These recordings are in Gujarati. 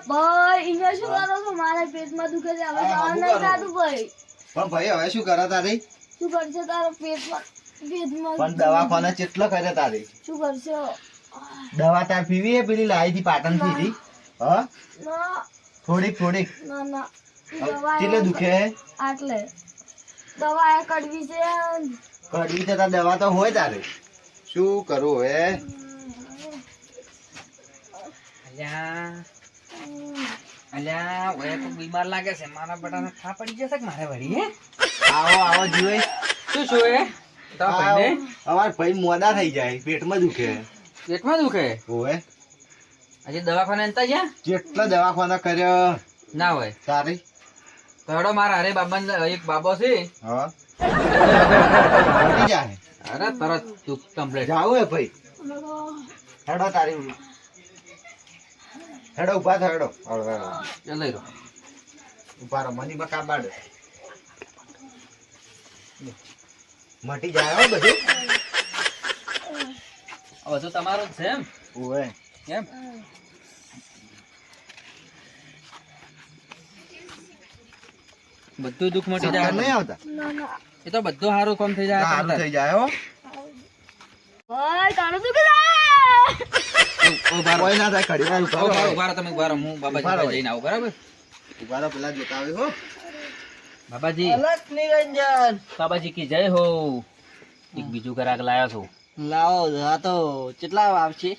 ભાઈ ઇને શું કરો છો? મારા પેટમાં દુખે છે, હવે જવાનું નહીં થાતું ભાઈ. પણ ભાઈ હવે શું કરે તારી? શું કરશે તારો પેટમાં પણ દવાખાને કેટલો કરે તારી? શું કરશો? દવા તાર પીવી હે? પેલી લાવી હતી પાટણ થી હતી. હા ના થોડીક ના ના દવા કેટલે દુખે હે? આટલે દવા એ કડવી છે. કડવી તો તાર દવા તો હોય તારે. શું કરું હવે? અલ્યા ઓય તો બીમાર લાગે છે. મારા બટાને ખા પડી જશે કે મારે વળી હે? આવો જીવે. શું હે? તારા ભાઈને અમાર ભાઈ મોડા થઈ જાય, પેટમાં દુખે. પેટમાં દુખે? ઓય આજે દવાખાને અંતા ગયા? કેટલા દવાખાના કર્યો ના હોય તારી? તો હેડો મારા અરે બાબા એક બાબો છે. હા મટી જાય. અરે તરત તું કમ્પ્લીટ જાવું હે ભાઈ? હેડો તારી હેડો ઉભા થા હેડો. લઈ લો. ઉભા રહો, મની માં કાબાડ મટી જાય હો બધું. હવે તો તમારું જ છે એમ? ઓય એમ બધું દુઃખ મટી ચક્કર જાય નહીં આવતા? ના ના એ તો બધું સારું કામ થઈ જાય. સારું થઈ જાય હો. ભાઈ તારું દુખે છે. કોઈ ના થાય, ઘડી વાર ઉભા રહો. ઉભા રહો તમે, ઉભા રહો. હું બાબાજી ઉભા રહો. પાસે જઈને આવું. બરાબર ઉભા રહો, પેલા જોતા આવે હો. બાબાજી? અલગ નિરંજન બાબાજી કી જય હો. એક બીજું ગ્રાહક લાયો છું. લાવો આ તો કેટલા આવશે?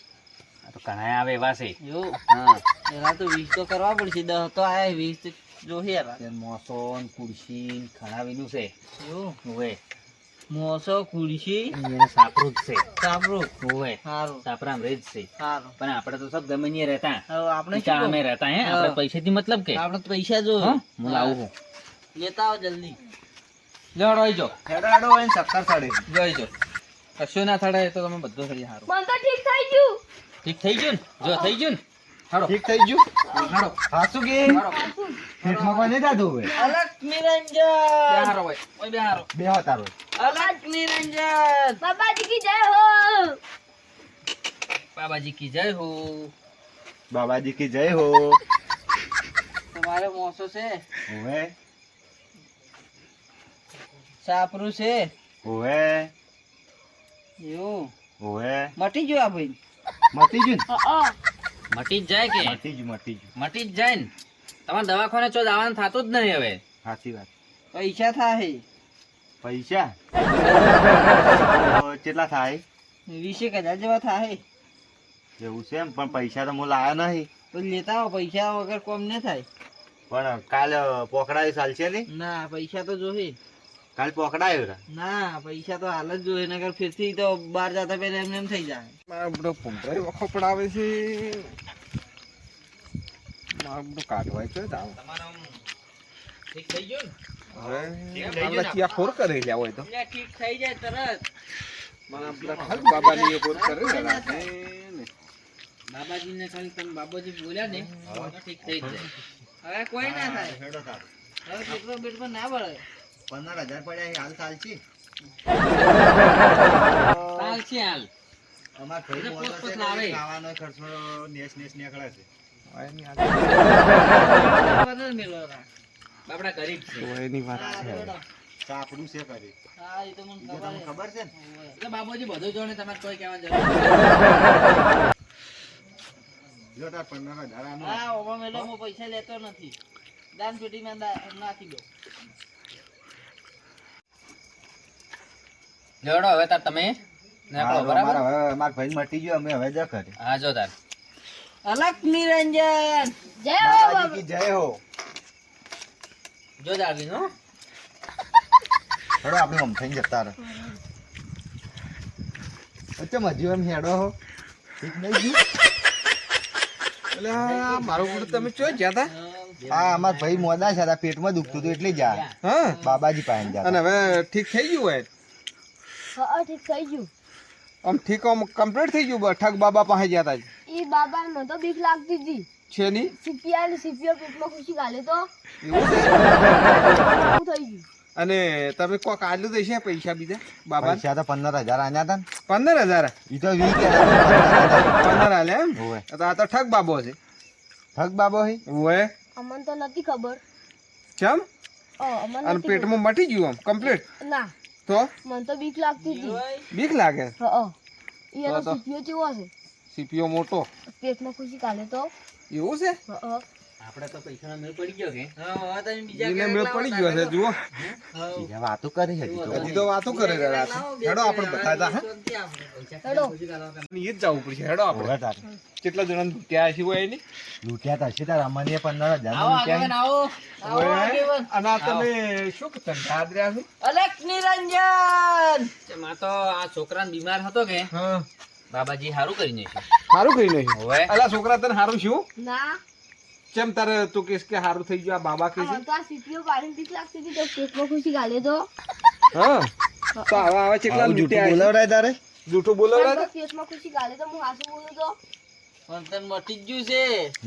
આ તો ઘણા આવે એવા છે. એવું હા એના તો 20 તો કરવા પડશે. 10 તો આયા 20 જોઈએ. મોસો ને ખુરશી ને ખણાવેલું છે. એવું ઓવે મોસો ખુરશી એને સાપરું જ છે. સાપરું ઓવે સારું સાપરામ રેજ છે. સારું. પણ આપણે તો સબ ગમે ત્યાં રહેતા. હવે આપણે ઈચ્છા અમે રહેતા હે. આપણે પૈસાથી મતલબ કે આપણે તો પૈસા જો હા? હું લાવું છું. લેતા આવો જલ્દી. જડો આવીજો. હેડો હેડો એને ચક્કર ચડે. જોઈજો કશું ના થડે તો તમે બધું થઈ સારું. મને તો ઠીક થઈ ગયું. ઠીક થઈ ગયું ને? જો થઈ ગયું ને? હાડો ઠીક થઈ ગયું? હાડો હાચું કે? પેટમાં કોઈ નહીં થતું હવે? અલગ નિરંજન બેહારો હોય ઓય બેહારો. બે હો તારો. અલગ નિરંજન બાબાજી કી જય હો. બાબાજી કી જય હો. બાબાજી કી જય હો. તમારે મોસો છે, ઓવે સાપરું છે. ઓવે એવું ઓવે મટી ગયું આ ભાઈ. મટી ગયું ને? મટી જ જાય કે? મટી ગયું મટી ગયું. મટી જ જાય ને. તમારે દવાખાને ચો જવાનું થતું જ નહીં હવે. સાચી વાત. પૈસા થાય પૈસા તો કેટલા થાય? 20,000 જેવા થાય. એવું છે એમ? પણ પૈસા તો હું લાયા નહીં. તો લેતા આવો, પૈસા વગર કોમ ન થાય. પણ કાલ પોકડાયું ચાલશે ને? ના પૈસા તો જોહે. કાલ પોકડાયું રા. ના પૈસા તો હાલ જ જોઈએ, નકર ફેરથી તો બહાર જતા પહેલા એમને એમ થઈ જાય. મારો બધો ભૂંગળાઈ વખો પડાવે છે. મારો બધો કાઢવાય છે દાવ. તમારું ઠીક થઈ ગયું હવે મારા ચિયા ખોર કરે લ્યા હોય તો. ને ઠીક થઈ જાય તરત. મારા બધા ખાલી બાબાની એ ખોર કરે ને રાતે ને. બાબાજીને ખાલી તમે બાબાજી બોલ્યા ને તો ઠીક થઈ જ જાય. હવે કોઈ ના થાય. હેડો તારો. હવે પેટમાં બેટમાં ના ભરાય. 15,000 પડ્યા છે, હાલ ચાલશે. ચાલશે હાલ. અમાર ભાઈ એટલે મોટો પોત-પોત છે લાવે. ને, ખાવાનો ખર્ચો નેસ નીકળે છે. હવે એની બધા જ મેળવતા. બાપડા ગરીબ છે. તો એની વાત હા, છે. બરાબર. સાપડું છે કરી. હા, એ તો મને જો તમને ખબર ખબર છે ને? છે. એટલે બાબુજી બધું જોડે તમારે કોઈ કહેવા જરૂર જો તાર 15,000 આનો. હા, ઓમાં મેલો હું પૈસા લેતો નથી. દાન પેટીમાં નાખી દો. જોડો હવે તાર તમે હા, નાખો બરાબર. અમારા ભાઈ મટી ગયો, અમે હવે જ કરે. હા જો તાર અલગ નિરંજન જય હો બાબાજી કી જય હો. જો જાગી નો. હેડો આપણે આમ થઈને જતા રહે. અચ્છા મજી એમ હેડો હો. ઠીક નહીં ગયું? એટલે આ મારો બધું તમે ચો જ્યાં તા? હા, અમારા ભાઈ મોડા છે, તારા પેટમાં દુખતું હતું એટલે જા હા બાબાજી પાસે જા. અને હવે ઠીક થઈ ગયું હોય? હા ઠીક થઈ ગયું. આમ ઠીક આમ કમ્પ્લીટ થઈ ગયું? ઠગ બાબા પાસે ગયા તા એ બાબા મને તો બીક લાગતી હતી. છે ની? સીપીઓ પેટમાં ખુશી ગાલે તો એવું છે? શું થઈ ગયું? અને તમે કોક આટલું તો છે પૈસા બીજા બાબા? પૈસા તો 15,000 આન્યા હતા ને. 15,000? ઈ તો 20 કહેતા હતા, 15,000. 15 હાલે એમ? હોવે. તો આ તો ઠગ બાબો છે. ભગ બાબો હે ઓય અમને તો નથી ખબર. ચમ અમને અને નથી પેટમાં મટી ગયું આમ કમ્પ્લીટ ખબર. ના, તો મને તો બીક લાગતી હતી. બીક લાગે એનો તો. સીપીઓ કેવો છે? સીપીઓ મોટો પેટમાં ખુશી કાઢે તો. એવું છે આપણે તો પૈસાનો મેળ પડી ગયો કે હા, હવે તમે બીજા એને ઘરે મેળ લાવો પડી ગયો છે તારે. જુઓ બીજા વાતો કરી હજી તો હજી તો વાતો કરે જરા હેડો આપણે બતાતા હા શાંતિ આપણે. હેડો. એ જ જવું પડશે હેડો આપણે હોવે તારે. કેટલા જણા ત્યાં હશે હોય એની લૂંટ્યા તો હશે તારે અમને 15,000 આવો લૂંટ્યા આગેવાન, આવો ઓય, અને આ તમે શું કરતા દાદર્યા છો અલક નિરંજન એમાં તો આ છોકરાને બીમાર હતો કે હા બાબાજી સારું કરી નાખ્યું. સારું કરી નાખ્યું હોવે. અલા છોકરા તને સારું શું ના, કેમ તારે તું કહેશ કે સારું થઈ ગયું આ બાબા કે છે અમને તો આ સીપીઓ કાઢીને બીક લાગતી હતી તો પેટમાં ખુશી કાઢે તો. હા તો આવા કેટલા આવું જૂઠું લૂંટ્યા હશે? બોલાવડાય તારે જૂઠું બોલાવડા મને તો પેટમાં ખુશી કાઢે તો હું હાસુ બોલું તો. પણ તને મટી જ ગયું છે.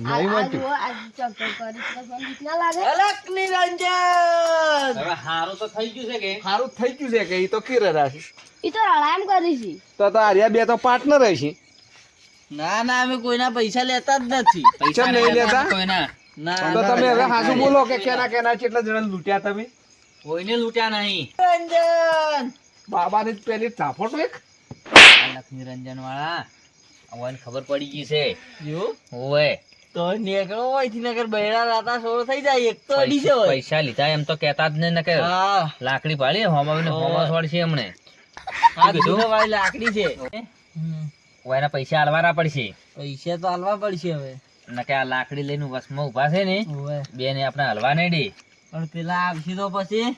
નહીં મળતું આ ચક્કર કરી તો મને બીક ના લાગે. અલક નિરંજન હવે સારું તો થઈ ગયું છે કે સારું થઈ ગયું છે કે એ તો કિરે રાખી ઈ તો રડામ કરી છે. તો આર્યા બે તો પાર્ટનર હશે ના ના અમે કોઈના પૈસા લેતા જ નથી. પૈસા ચમ નહીં લેતા? કોઈના ના તો તમે હવે હાસુ બોલો કે કેના કેના કેટલા જણા લૂંટ્યા તમે કોઈને લૂંટ્યા નહીં. નિરંજન બાબાને જ પેલી ચાફોટો એક લક્ષ્મીરંજન વાળા આવવાની ખબર પડી ગઈ છે. જો ઓય તો નીકળો હોયથી નગર બૈરા રાતા સોળ થઈ જાય. એક તો અડી છે હોય. પૈસા લીધા એમ તો કહેતા જ નહીં ને કે હા લાકડી પાડી હોમાવીને હોમા છોડશે હમણે. આ કીધું? દૂધો વાળી લાકડી છે. ઓયના પૈસા આલવાના પડશે પૈસા તો હાલવા પડશે હવે. ને કે આ લાકડી લઈને વસમાં ઉભા છે ને ઓવે. બે ને આપણે હલવા નહીં દે. પણ પેલા આવશે તો પછી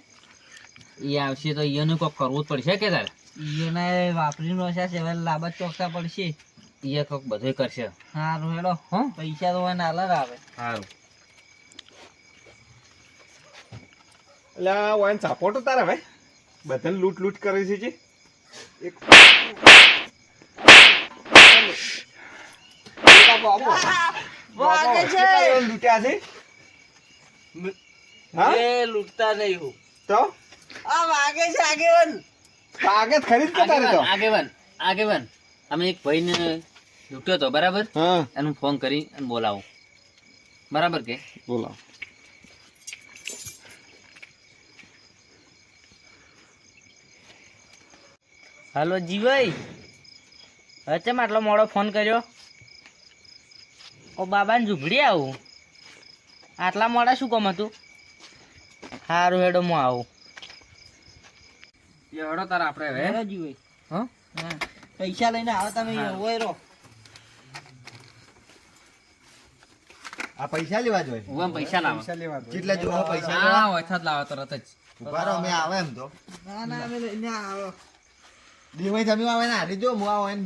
એ આવશે તો એનું કોક કરવું જ પડશે કે તારે એને વાપરી નોશા છે હવે લાબત ચોકસા પડશે. એ કોક બધું કરશે. સારું હેડો હો પૈસા તો એને હાલર આવે. સારું એટલે વાઈન ચાફોટો તારા ભાઈ બધાને લૂંટ લૂંટ કરે છે જે એક બાબો, વાગે છે. કેટલા જણા લૂંટ્યા છે હા એ લૂંટતા નહીં હું. તો આ વાગે છે આગેવાન. કાગળ ખરીદ કે તારે તો આગેવાન અમે એક ભાઈને લૂંટ્યો હતો બરાબર હા એનું ફોન કરી અને બોલાવું બરાબર કે બોલો હાલો જીભાઈ હવે ચમ આટલો મોડો ફોન કર્યો ઓ બાબાને ઝૂંપડી આવું આટલા મોડા શું કામ હતું સારું હેડો હું આવું હેડો તાર આપણે હવે હેડો જીવાઈ. હા હા પૈસા લઈને આવો તમે હોય રહો. આ પૈસા લેવા જોઈએ હું પૈસા લાવો પૈસા લેવા દો. કેટલા જોવો પૈસા હા લેવા વખત લાવો તરત જ ઉભા રહો અમે આવે એમ તો ના ના અમે લઈને આવો. દીવાઈ તમે આવે ને હારી જો હું આવો એને